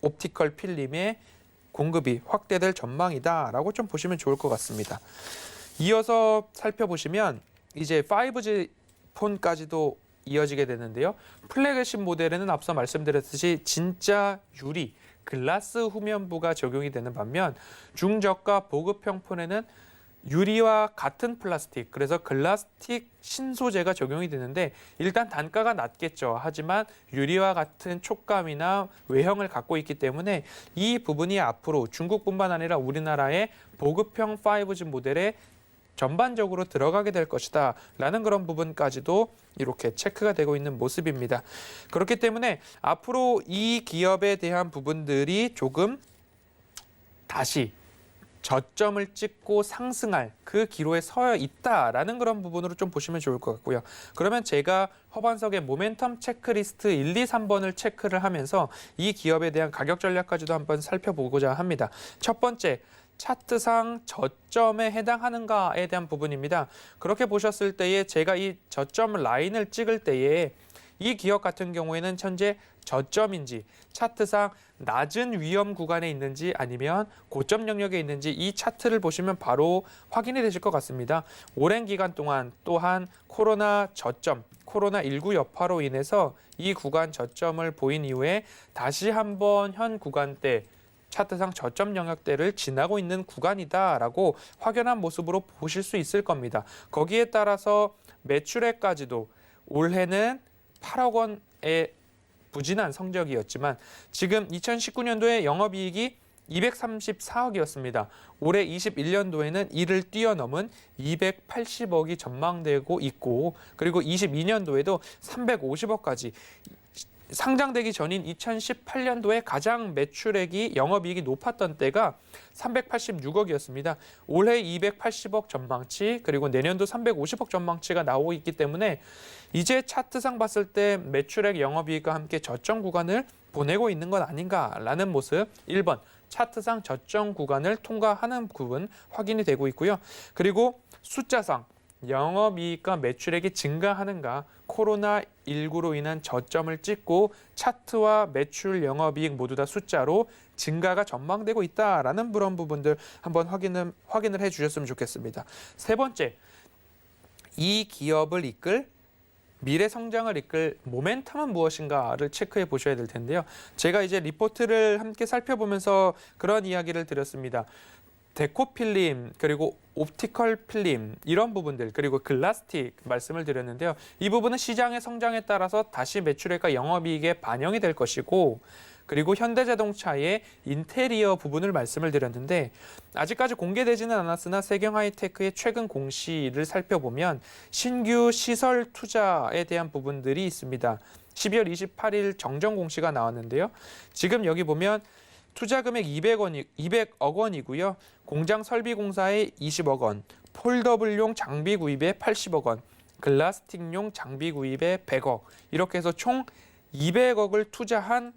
옵티컬 필름의 공급이 확대될 전망이다라고 좀 보시면 좋을 것 같습니다. 이어서 살펴보시면 이제 5G 폰까지도 이어지게 되는데요. 플래그십 모델에는 앞서 말씀드렸듯이 진짜 유리, 글라스 후면부가 적용이 되는 반면 중저가 보급형 폰에는 유리와 같은 플라스틱, 그래서 글라스틱 신소재가 적용이 되는데 일단 단가가 낮겠죠. 하지만 유리와 같은 촉감이나 외형을 갖고 있기 때문에 이 부분이 앞으로 중국뿐만 아니라 우리나라의 보급형 5G 모델에 전반적으로 들어가게 될 것이다 라는 그런 부분까지도 이렇게 체크가 되고 있는 모습입니다. 그렇기 때문에 앞으로 이 기업에 대한 부분들이 조금 다시 저점을 찍고 상승할 그 기로에 서 있다라는 그런 부분으로 좀 보시면 좋을 것 같고요. 그러면 제가 허반석의 모멘텀 체크리스트 1, 2, 3번을 체크를 하면서 이 기업에 대한 가격 전략까지도 한번 살펴보고자 합니다. 첫 번째, 차트상 저점에 해당하는가에 대한 부분입니다. 그렇게 보셨을 때에 제가 이 저점 라인을 찍을 때에 이 기업 같은 경우에는 현재 저점인지 차트상 낮은 위험 구간에 있는지 아니면 고점 영역에 있는지 이 차트를 보시면 바로 확인이 되실 것 같습니다. 오랜 기간 동안 또한 코로나 저점, 코로나19 여파로 인해서 이 구간 저점을 보인 이후에 다시 한번 현 구간대 차트상 저점 영역대를 지나고 있는 구간이다라고 확연한 모습으로 보실 수 있을 겁니다. 거기에 따라서 매출액까지도 올해는 8억 원의 부진한 성적이었지만 지금 2019년도에 영업이익이 234억이었습니다. 올해 21년도에는 이를 뛰어넘은 280억이 전망되고 있고 그리고 22년도에도 350억까지 상장되기 전인 2018년도에 가장 매출액이 영업이익이 높았던 때가 386억이었습니다. 올해 280억 전망치 그리고 내년도 350억 전망치가 나오고 있기 때문에 이제 차트상 봤을 때 매출액 영업이익과 함께 저점 구간을 보내고 있는 것 아닌가라는 모습 1번 차트상 저점 구간을 통과하는 부분 확인이 되고 있고요. 그리고 숫자상 영업이익과 매출액이 증가하는가 코로나19로 인한 저점을 찍고 차트와 매출 영업이익 모두 다 숫자로 증가가 전망되고 있다라는 그런 부분들 한번 확인을 해주셨으면 좋겠습니다. 세 번째, 이 기업을 이끌 미래 성장을 이끌 모멘텀은 무엇인가를 체크해 보셔야 될 텐데요. 제가 이제 리포트를 함께 살펴보면서 그런 이야기를 드렸습니다. 데코필름 그리고 옵티컬 필름 이런 부분들 그리고 글라스틱 말씀을 드렸는데요. 이 부분은 시장의 성장에 따라서 다시 매출액과 영업이익에 반영이 될 것이고 그리고 현대자동차의 인테리어 부분을 말씀을 드렸는데 아직까지 공개되지는 않았으나 세경하이테크의 최근 공시를 살펴보면 신규 시설 투자에 대한 부분들이 있습니다. 12월 28일 정정 공시가 나왔는데요. 지금 여기 보면 투자 금액 200억 원이고요. 공장 설비 공사에 20억 원, 폴더블용 장비 구입에 80억 원, 글라스틱용 장비 구입에 100억 이렇게 해서 총 200억을 투자한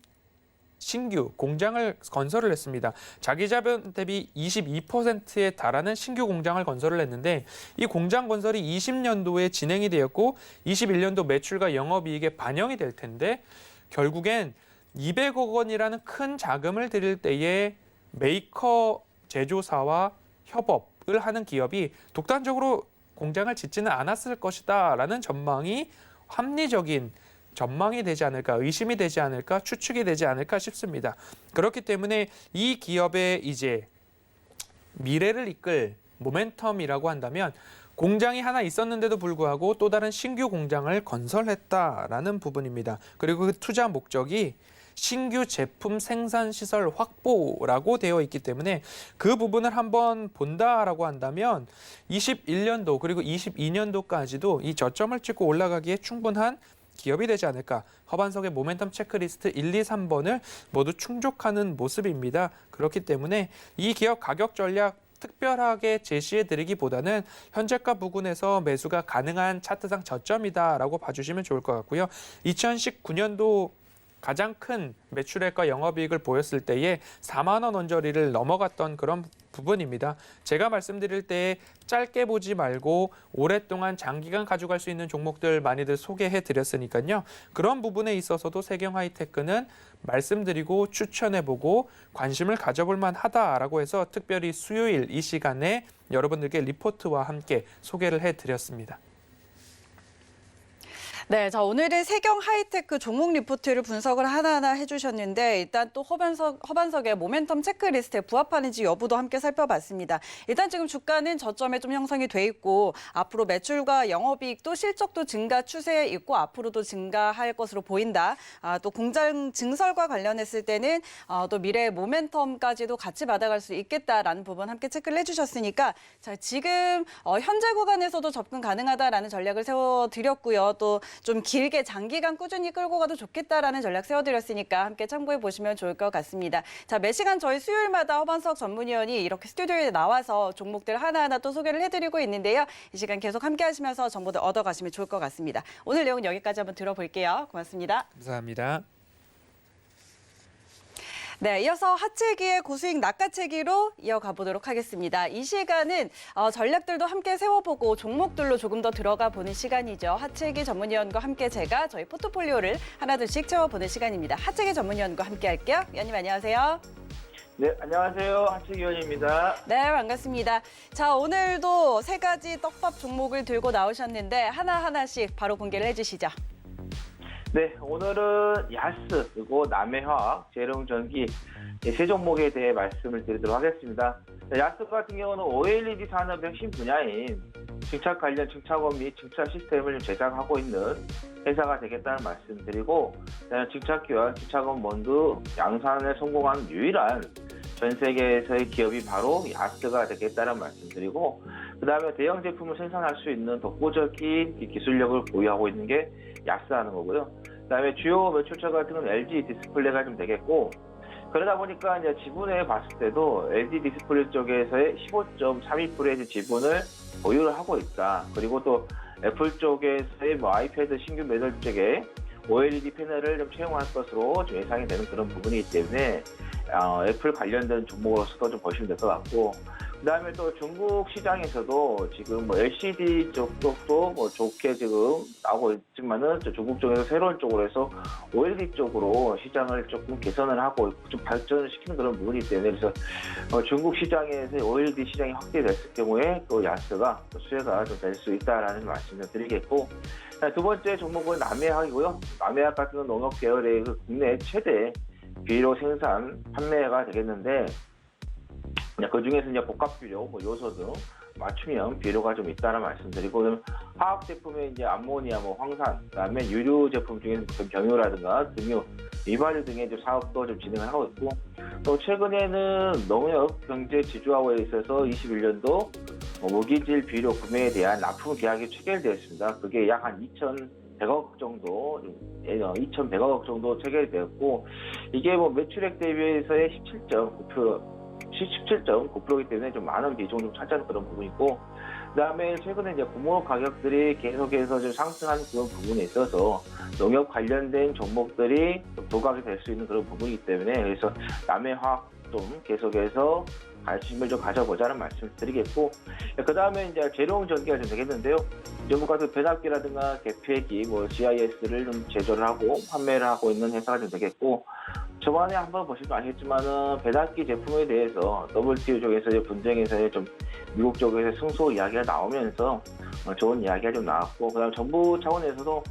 신규 공장을 건설을 했습니다. 자기자본 대비 22%에 달하는 신규 공장을 건설을 했는데 이 공장 건설이 20년도에 진행이 되었고 21년도 매출과 영업이익에 반영이 될 텐데 결국엔 200억 원이라는 큰 자금을 들일 때에 메이커 제조사와 협업을 하는 기업이 독단적으로 공장을 짓지는 않았을 것이다라는 전망이 합리적인 전망이 되지 않을까, 의심이 되지 않을까, 추측이 되지 않을까 싶습니다. 그렇기 때문에 이 기업의 이제 미래를 이끌 모멘텀이라고 한다면 공장이 하나 있었는데도 불구하고 또 다른 신규 공장을 건설했다라는 부분입니다. 그리고 그 투자 목적이 신규 제품 생산 시설 확보라고 되어 있기 때문에 그 부분을 한번 본다라고 한다면 21년도 그리고 22년도까지도 이 저점을 찍고 올라가기에 충분한 기업이 되지 않을까. 허반석의 모멘텀 체크리스트 1, 2, 3번을 모두 충족하는 모습입니다. 그렇기 때문에 이 기업 가격 전략 특별하게 제시해드리기보다는 현재가 부근에서 매수가 가능한 차트상 저점이다라고 봐주시면 좋을 것 같고요. 2019년도 가장 큰 매출액과 영업이익을 보였을 때에 4만 원 언저리를 넘어갔던 그런 부분입니다. 제가 말씀드릴 때 짧게 보지 말고 오랫동안 장기간 가져갈 수 있는 종목들 많이들 소개해 드렸으니까요. 그런 부분에 있어서도 세경하이테크는 말씀드리고 추천해보고 관심을 가져볼 만하다라고 해서 특별히 수요일 이 시간에 여러분들께 리포트와 함께 소개를 해드렸습니다. 네, 자 오늘은 세경 하이테크 종목 리포트를 분석을 하나하나 해주셨는데 일단 또 허반석의 모멘텀 체크리스트에 부합하는지 여부도 함께 살펴봤습니다. 일단 지금 주가는 저점에 좀 형성이 돼 있고 앞으로 매출과 영업이익도 실적도 증가 추세에 있고 앞으로도 증가할 것으로 보인다. 또 공장 증설과 관련했을 때는 또 미래의 모멘텀까지도 같이 받아갈 수 있겠다라는 부분 함께 체크를 해주셨으니까 자 지금 현재 구간에서도 접근 가능하다라는 전략을 세워드렸고요. 또 좀 길게 장기간 꾸준히 끌고 가도 좋겠다라는 전략 세워드렸으니까 함께 참고해 보시면 좋을 것 같습니다. 자, 매 시간 저희 수요일마다 허반석 전문위원이 이렇게 스튜디오에 나와서 종목들 하나하나 또 소개를 해드리고 있는데요. 이 시간 계속 함께 하시면서 정보들 얻어가시면 좋을 것 같습니다. 오늘 내용 여기까지 한번 들어볼게요. 고맙습니다. 감사합니다. 네, 이어서 하체기의 고수익 낚아채기로 이어가 보도록 하겠습니다. 이 시간은 전략들도 함께 세워보고 종목들로 조금 더 들어가 보는 시간이죠. 하체기 전문위원과 함께 제가 저희 포트폴리오를 하나둘씩 채워보는 시간입니다. 하체기 전문위원과 함께 할게요. 위원님 안녕하세요. 네, 안녕하세요. 하치기원입니다. 네, 반갑습니다. 자, 오늘도 세 가지 떡밥 종목을 들고 나오셨는데 하나하나씩 바로 공개를 해주시죠. 네, 오늘은 야스, 그리고 남해화학, 재룡전기 세 종목에 대해 말씀을 드리도록 하겠습니다. 야스 같은 경우는 OLED 산업의 핵심 분야인 증착 관련 증착원 및 증착 시스템을 제작하고 있는 회사가 되겠다는 말씀드리고 증착기와 증착원 본드 양산에 성공한 유일한 전 세계에서의 기업이 바로 야스가 되겠다는 말씀드리고, 그다음에 대형 제품을 생산할 수 있는 독보적인 기술력을 보유하고 있는 게 야스하는 거고요. 그다음에 주요 매출처 같은 건 LG 디스플레이가 좀 되겠고, 그러다 보니까 이제 지분에 봤을 때도 LG 디스플레이 쪽에서의 15.32%의 지분을 보유를 하고 있다. 그리고 또 애플 쪽에서의 아이패드 신규 모델 쪽에 OLED 패널을 좀 채용할 것으로 좀 예상이 되는 그런 부분이기 때문에 애플 관련된 종목으로서도 좀 보시면 될 것 같고, 그다음에 또 중국 시장에서도 지금 LCD 쪽도 좋게 지금 나오고 있지만은 중국 쪽에서 새로운 쪽으로 해서 OLED 쪽으로 시장을 조금 개선을 하고 좀 발전을 시키는 그런 부분이기 때문에, 그래서 중국 시장에서 OLED 시장이 확대됐을 경우에 또 야스가 또 수혜가 좀 될 수 있다라는 말씀을 드리겠고, 두 번째 종목은 남해학이고요. 남해학 같은 경우는 농업 계열의 국내 최대 비료 생산 판매가 되겠는데, 그 중에서 이제 복합 비료, 요소 등 맞춤형 비료가 좀 있다는 말씀드리고, 화학 제품에 이제 암모니아, 황산, 그다음에 유류 제품 중에서 경유라든가 등유, 이발유 등의 좀 사업도 좀 진행을 하고 있고, 또 최근에는 농협 경제 지주화에 있어서 21년도 무기질 비료 구매에 대한 납품 계약이 체결되었습니다. 그게 약 한 2,100억 정도, 2,100억 정도 체결되었고, 이게 매출액 대비해서의 17.9%이기 때문에 좀 많은 비중을 좀 차지하는 그런 부분이고, 그다음에 최근에 이제 구모 가격들이 계속해서 좀 상승하는 그런 부분에 있어서 농협 관련된 종목들이 좀 도각이 될 수 있는 그런 부분이기 때문에, 그래서 남해화학 좀 계속해서 관심을 좀 가져보자는 말씀을 드리겠고, 그 다음에 이제 재료용 전기가 좀 되겠는데요. 전부 같은 변압기라든가 개폐기, GIS를 좀 제조를 하고 판매를 하고 있는 회사가 좀 되겠고, 저번에 한번 보시면 아시겠지만은 배닫기 제품에 대해서 WTO 쪽에서 분쟁에서 좀 미국 쪽에서 승소 이야기가 나오면서 좋은 이야기가 좀 나왔고, 그다음 정부 차원에서도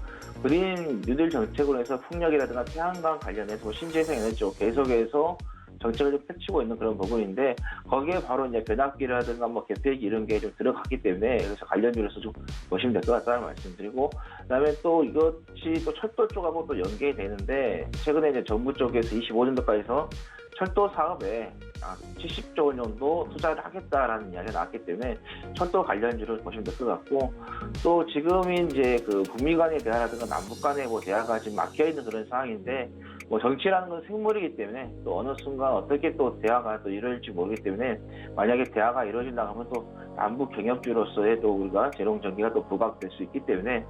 그린 뉴딜 정책으로 해서 풍력이라든가 태양광 관련해서 신재생 에너지 쪽 계속해서 정책을 좀 펼치고 있는 그런 부분인데, 거기에 바로 이제 변압기라든가 개폐기 이런 게 좀 들어갔기 때문에, 그래서 관련주로서 좀 보시면 될 것 같다는 말씀드리고, 그다음에 또 이것이 또 철도 쪽하고 또 연계이 되는데, 최근에 이제 정부 쪽에서 25년도까지서 철도 사업에 70조 원 정도 투자를 하겠다라는 이야기가 나왔기 때문에 철도 관련주를 보시면 될 것 같고, 또 지금이 이제 북미 간의 대화라든가 남북 간의 대화가 지금 막혀 있는 그런 상황인데, 정치라는 건 생물이기 때문에 또 어느 순간 어떻게 또 대화가 또 이루어질지 모르기 때문에, 만약에 대화가 이루어진다 하면 또 남북 경협주로서의 또 우리가 재롱 전기가 또 부각될 수 있기 때문에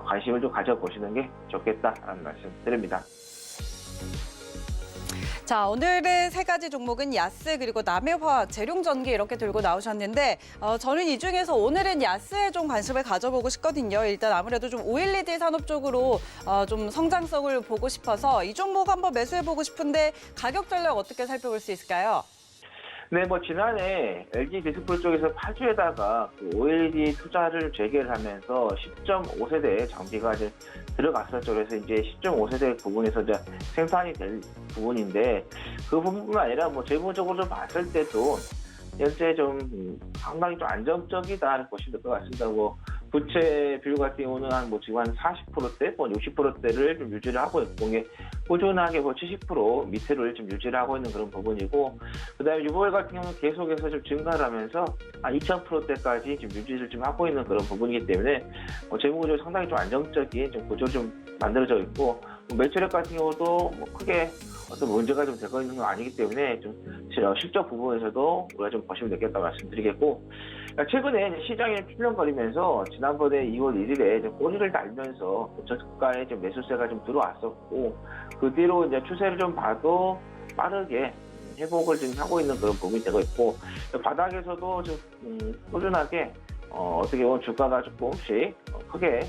관심을 좀 가져보시는 게 좋겠다라는 말씀 드립니다. 자, 오늘의 세 가지 종목은 야스 그리고 남해화학, 재룡전기 이렇게 들고 나오셨는데, 저는 이 중에서 오늘은 야스에 좀 관심을 가져보고 싶거든요. 일단 아무래도 좀 OLED 산업 쪽으로 좀 성장성을 보고 싶어서 이 종목 한번 매수해보고 싶은데, 가격 전략 어떻게 살펴볼 수 있을까요? 네, 지난해 LG 디스플레이 쪽에서 파주에다가 OLED 투자를 재개를 하면서 10.5세대 장비가 이제 들어갔었죠. 그래서 이제 10.5세대 부분에서 이제 생산이 될 부분인데, 그 부분뿐만 아니라 재무적으로 좀 봤을 때도 현재 좀 상당히 좀 안정적이다 보시면 될 것 같습니다. 부채 비율 같은 경우는 지금 한 40%대, 60%대를 좀 유지를 하고 있고, 꾸준하게 70% 밑으로 좀 유지를 하고 있는 그런 부분이고, 그다음에 유보율 같은 경우는 계속해서 좀 증가를 하면서 한 2000%대까지 지금 유지를 좀 하고 있는 그런 부분이기 때문에 재무구조 상당히 좀 안정적인 좀 구조 좀 만들어져 있고, 매출액 같은 경우도 크게 어떤 문제가 좀 되고 있는 건 아니기 때문에 좀 실적 부분에서도 우리가 좀 보시면 되겠다 말씀드리겠고, 최근에 시장이 출렁거리면서 지난번에 2월 1일에 좀 꼬리를 달면서 저가에 좀 매수세가 좀 들어왔었고, 그 뒤로 이제 추세를 좀 봐도 빠르게 회복을 지금 하고 있는 그런 부분이 되고 있고, 바닥에서도 좀 꾸준하게 어떻게 보면 주가가 조금씩 크게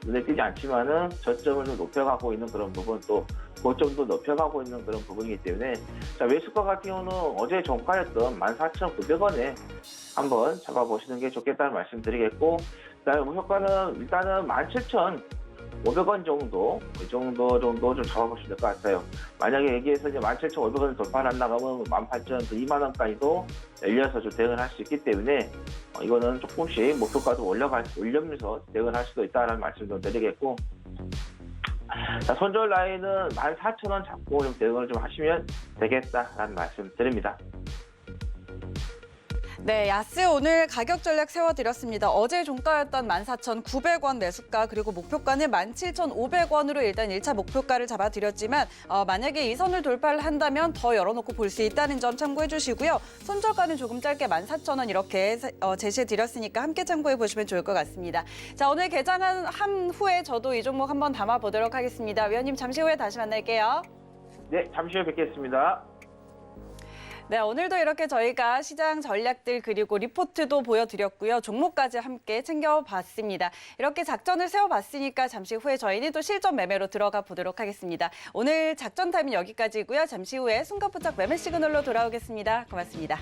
눈에 띄지 않지만은 저점을 좀 높여가고 있는 그런 부분, 또 고점도 높여가고 있는 그런 부분이기 때문에, 매수가 같은 경우는 어제 종가였던 14,900원에 한번 잡아보시는 게 좋겠다는 말씀 드리겠고, 그다음에 목표가는 일단은 17,500원 정도, 이 정도 좀 잡아보시면 될 것 같아요. 만약에 여기에서 이제 17,500원을 돌파를 한다고 하면 18,000원, 2만원까지도 열려서 좀 대응을 할 수 있기 때문에, 이거는 조금씩 목표가도 올려면서 대응을 할 수도 있다는 말씀 좀 드리겠고, 손절 라인은 14,000원 잡고 좀 대응을 좀 하시면 되겠다라는 말씀 드립니다. 네, 야스 오늘 가격 전략 세워드렸습니다. 어제 종가였던 14,900원 매수가 그리고 목표가는 17,500원으로 일단 1차 목표가를 잡아드렸지만 만약에 이 선을 돌파를 한다면 더 열어놓고 볼 수 있다는 점 참고해 주시고요. 손절가는 조금 짧게 14,000원 이렇게 제시해드렸으니까 함께 참고해 보시면 좋을 것 같습니다. 자, 오늘 개장한 후에 저도 이 종목 한번 담아보도록 하겠습니다. 위원님 잠시 후에 다시 만날게요. 네, 잠시 후에 뵙겠습니다. 네, 오늘도 이렇게 저희가 시장 전략들 그리고 리포트도 보여드렸고요. 종목까지 함께 챙겨봤습니다. 이렇게 작전을 세워봤으니까 잠시 후에 저희는 또 실전 매매로 들어가 보도록 하겠습니다. 오늘 작전 타임은 여기까지고요. 잠시 후에 순간부착 매매 시그널로 돌아오겠습니다. 고맙습니다.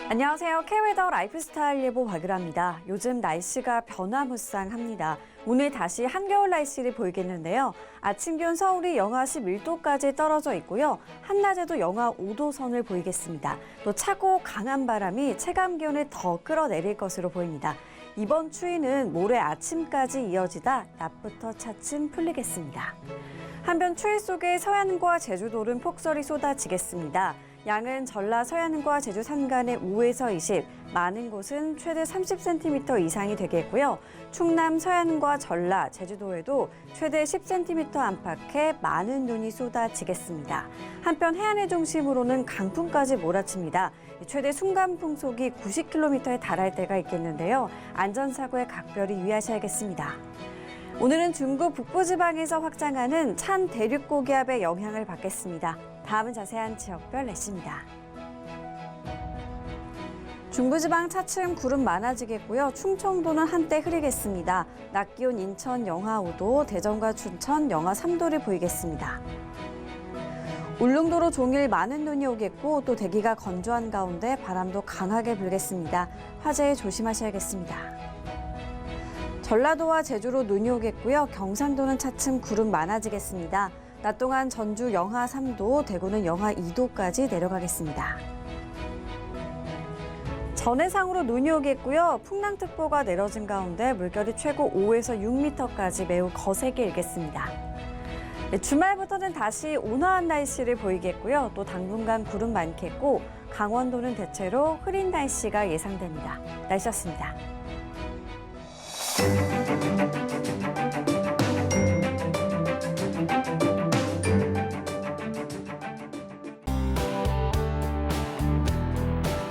안녕하세요. K웨더 라이프스타일 예보 박유라입니다. 요즘 날씨가 변화무쌍합니다. 오늘 다시 한겨울 날씨를 보이겠는데요. 아침 기온 서울이 영하 11도까지 떨어져 있고요. 한낮에도 영하 5도 선을 보이겠습니다. 또 차고 강한 바람이 체감 기온을 더 끌어내릴 것으로 보입니다. 이번 추위는 모레 아침까지 이어지다 낮부터 차츰 풀리겠습니다. 한편 추위 속에 서해안과 제주도는 폭설이 쏟아지겠습니다. 양은 전라 서해안과 제주 산간에 5에서 20, 많은 곳은 최대 30cm 이상이 되겠고요. 충남 서해안과 전라, 제주도에도 최대 10cm 안팎의 많은 눈이 쏟아지겠습니다. 한편 해안을 중심으로는 강풍까지 몰아칩니다. 최대 순간 풍속이 90km에 달할 때가 있겠는데요. 안전사고에 각별히 유의하셔야겠습니다. 오늘은 중국 북부지방에서 확장하는 찬 대륙고기압의 영향을 받겠습니다. 다음은 자세한 지역별 날씨입니다. 중부지방 차츰 구름 많아지겠고요. 충청도는 한때 흐리겠습니다. 낮 기온 인천 영하 5도, 대전과 춘천 영하 3도를 보이겠습니다. 울릉도로 종일 많은 눈이 오겠고 또 대기가 건조한 가운데 바람도 강하게 불겠습니다. 화재에 조심하셔야겠습니다. 전라도와 제주로 눈이 오겠고요. 경상도는 차츰 구름 많아지겠습니다. 낮 동안 전주 영하 3도, 대구는 영하 2도까지 내려가겠습니다. 전해상으로 눈이 오겠고요. 풍랑특보가 내려진 가운데 물결이 최고 5에서 6m까지 매우 거세게 일겠습니다. 주말부터는 다시 온화한 날씨를 보이겠고요. 또 당분간 구름 많겠고 강원도는 대체로 흐린 날씨가 예상됩니다. 날씨였습니다.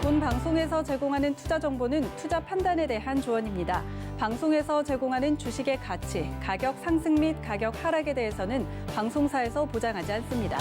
본 방송에서 제공하는 투자 정보는 투자 판단에 대한 조언입니다. 방송에서 제공하는 주식의 가치, 가격 상승 및 가격 하락에 대해서는 방송사에서 보장하지 않습니다.